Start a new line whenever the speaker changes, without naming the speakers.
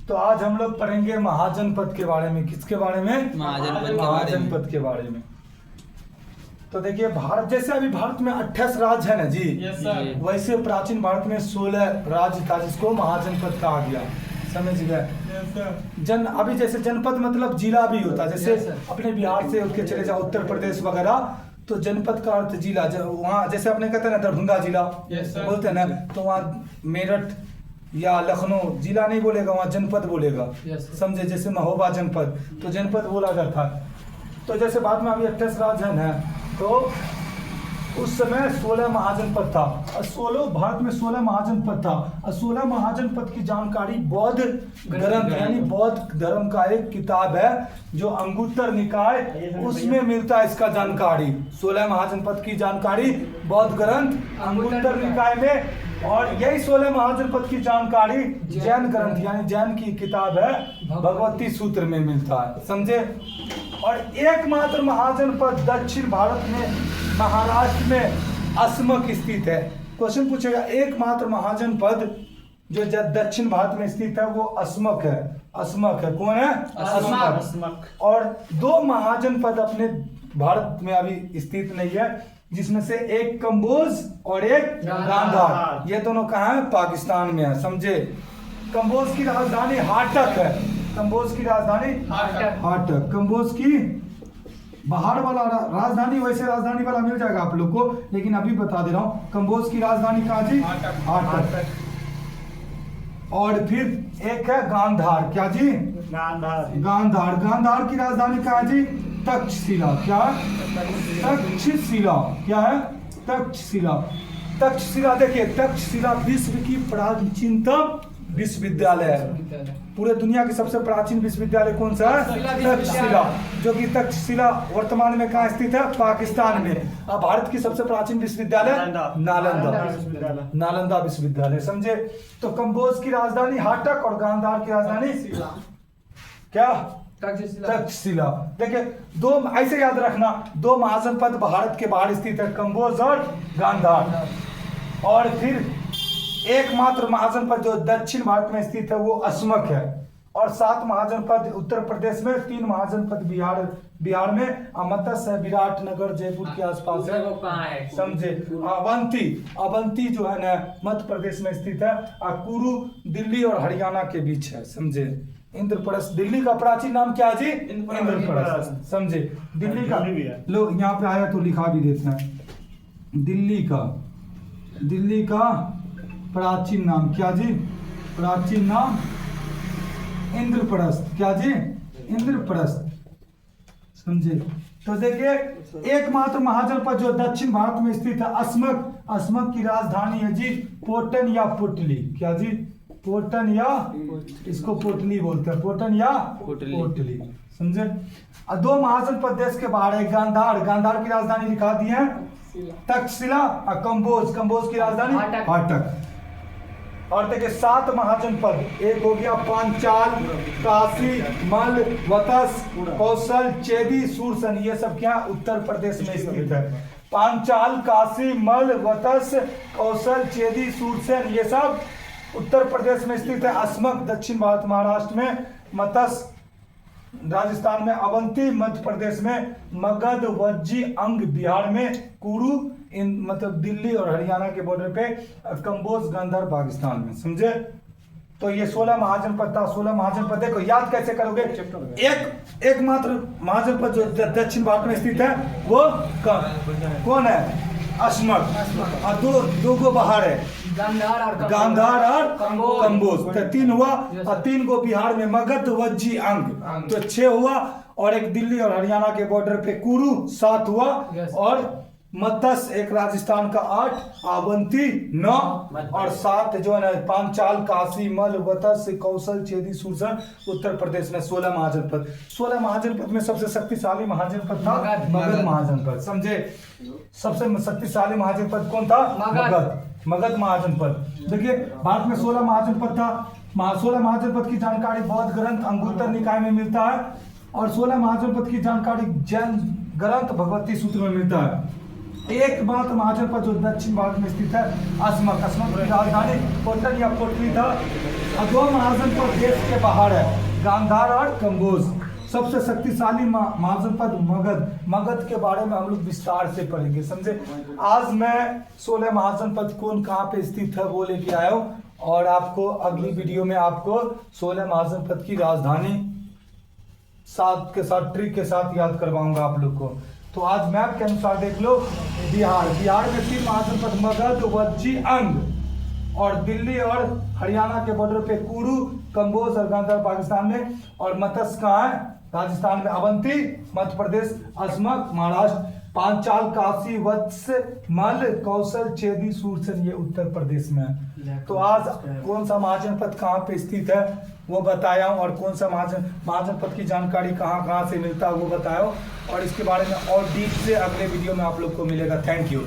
तो आज हम लोग पढ़ेंगे महाजनपद के बारे में। किसके बारे में? महाजनपद के बारे में। तो देखिए, भारत जैसे अभी भारत में 28 राज्य है ना जी, वैसे प्राचीन भारत में 16 राज्य था जिसको महाजनपद कहा गया। समझ गए? अभी जैसे जनपद मतलब जिला भी होता है, जैसे अपने बिहार से उठ के चले जाओ उत्तर प्रदेश वगैरह, तो जनपद का अर्थ जिला। वहाँ जैसे अपने कहते हैं ना दरभंगा जिला बोलते हैं ना, तो वहाँ मेरठ या लखनऊ जिला नहीं बोलेगा, वहाँ जनपद बोलेगा। समझे? जैसे महोबा जनपद, तो जनपद बोला जाता है। तो जैसे बाद में अभी 28 राज्य है, तो उस समय 16 महाजनपद था। भारत में 16 महाजनपद था। और 16 महाजनपद की जानकारी बौद्ध ग्रंथ यानी बौद्ध धर्म का एक किताब है जो अंगुत्तर निकाय, उसमें मिलता है इसका जानकारी। 16 महाजनपद की जानकारी बौद्ध ग्रंथ अंगुत्तर निकाय में, और यही 16 महाजनपद की जानकारी जैन ग्रंथ यानी जैन की किताब है भगवती सूत्र में मिलता है। समझे? और एकमात्र महाजनपद दक्षिण भारत में महाराष्ट्र में अस्मक स्थित है। क्वेश्चन पूछेगा, एकमात्र महाजनपद जो दक्षिण भारत में स्थित है वो अस्मक है। अस्मक है। कौन है? अस्मक। और 2 महाजनपद अपने भारत में अभी स्थित नहीं है, जिसमें से एक कंबोज और एक गांधार। ये दोनों कहाँ है? पाकिस्तान में है। समझे? कंबोज की राजधानी हाटक है। कंबोज की राजधानी हाटक। कंबोज की बाहर वाला राजधानी, वैसे राजधानी वाला मिल जाएगा आप लोग को, लेकिन अभी बता दे रहा हूँ। कंबोज की राजधानी कहाँ जी? हाटक। और फिर एक है गांधार। क्या जी? गांधार। गांधार की राजधानी कहाँ जी? तक्षशिला। क्या? तक्षशिला। क्या है? तक्षशिला। तक्षशिला देखिए, तक्षशिला विश्व की प्राचीनतम विश्वविद्यालय है। पूरे दुनिया की सबसे प्राचीन विश्वविद्यालय कौन सा है? तक्षशिला। जो कि तक्षशिला वर्तमान में कहाँ स्थित है? पाकिस्तान में। अब भारत की सबसे प्राचीन विश्वविद्यालय नालंदा विश्वविद्यालय। समझे? तो कंबोज की राजधानी हाटक और गांधार की राजधानी क्या? तक्षशिला। देखिए, 2 ऐसे याद रखना, 2 महाजनपद भारत के बाहर स्थित है, कंबोज और गांधार। और फिर एकमात्र महाजनपद जो दक्षिण भारत में स्थित है वो अस्मक है। और 7 महाजनपद उत्तर प्रदेश में, 3 महाजनपद बिहार में, मत्स्य है विराटनगर जयपुर के आसपास है। समझे? अवंती जो है ना मध्य प्रदेश में स्थित है। कुरु दिल्ली और हरियाणा के बीच है। समझे? इंद्रप्रस्थ। दिल्ली का प्राचीन नाम क्या जी? इंद्रप्रस्थ। समझे? दिल्ली का लोग यहाँ पे आया तो लिखा भी देते हैं। दिल्ली का प्राचीन नाम क्या जी? प्राचीन नाम इंद्रप्रस्थ। क्या जी? इंद्रप्रस्थ। समझे? तो देखिए, एकमात्र महाजनपद जो दक्षिण भारत में स्थित है अस्मक। अस्मक की राजधानी है जी पोटन या पुटली। क्या जी? पोटन या इसको पोटली बोलते हैं। पोटन या पोटली। समझे? 2 महाजनपद देश के बाहर है। गांधार। गांधार की राजधानी दिखा दी है तक्षशिला। और कंबोज की राजधानी हाटक। और देखिए, 7 महाजनपद, एक हो गया पांचाल, काशी, मल, वतस, कौशल, चेदी, सूरसन। ये सब क्या उत्तर प्रदेश में स्थित है। पांचाल, काशी, मल, वतस, कौशल, चेदी, सूरसन ये सब उत्तर प्रदेश में स्थित है। अस्मक दक्षिण भारत महाराष्ट्र में, मत्स्य राजस्थान में, अवंती मध्य प्रदेश में, मगध वज्जी अंग बिहार में, कुरु मतलब दिल्ली और हरियाणा के बॉर्डर पे, कंबोज गांधार पाकिस्तान में। समझे? तो ये 16 महाजनपद था। 16 महाजनपद देखो याद कैसे करोगे? एकमात्र महाजनपद जो दक्षिण भारत में स्थित है वो कौन है? अस्मक। और 2 बाहर है, गांधार और कंबोज। तो 3 हुआ। और 3 को बिहार में मगध वज्जी अंग, तो 6 हुआ। और एक दिल्ली और हरियाणा के बॉर्डर पे कुरु 7 हुआ। और मत्स्य एक राजस्थान का 8, अवंती 9, और 7 जो है ना पांचाल, काशी, मल, वत्स, कौशल, चेदी, सूरसन उत्तर प्रदेश में 16 महाजनपद। 16 महाजनपद में सबसे शक्तिशाली महाजनपद था मगध महाजनपद। समझे? सबसे शक्तिशाली महाजनपद कौन था? मगध महाजनपद। देखिए, भारत में 16 महाजनपद था। 16 महाजनपद की जानकारी बौद्ध ग्रंथ अंगुत्तर निकाय में मिलता है। और 16 महाजनपद की जानकारी जैन ग्रंथ भगवती सूत्र में मिलता है। एक मात्र महाजनपद जो दक्षिण भारत में स्थित है अस्मक। अस्मक की राजधानी कोटन या कोटली था। और दो महाजनपद देश के बाहर है, गांधार और कंबोज। सबसे शक्तिशाली महाजनपद मगध। मगध के बारे में हम लोग विस्तार से पढ़ेंगे, समझे। आज मैं 16 महाजनपद कौन कहाँ पे स्थित है वो लेके आया हूँ, और आपको अगली वीडियो में आपको 16 महाजनपद की राजधानी साथ के साथ ट्रिक के साथ याद करवाऊंगा आप लोग को। तो आज मैप के अनुसार देख लो, बिहार में 3 महाजनपद, मगध, वज्जी, अंग, और दिल्ली और हरियाणा के बॉर्डर पे कुरु, कंबोज और गांधार पाकिस्तान में, और मत्स्य कहाँ है, राजस्थान में, अवंती मध्य प्रदेश, अस्मक महाराष्ट्र, पांचाल, काशी, वत्स, मल, कौशल, चेदी, सूरसन ये उत्तर प्रदेश में है। तो आज कौन सा महाजनपद कहाँ पे स्थित है वो बताया हूँ, और कौन सा महाजनपद की जानकारी कहाँ कहाँ से मिलता है वो बताया हूँ, और इसके बारे में और डीप से अगले वीडियो में आप लोग को मिलेगा। Thank you.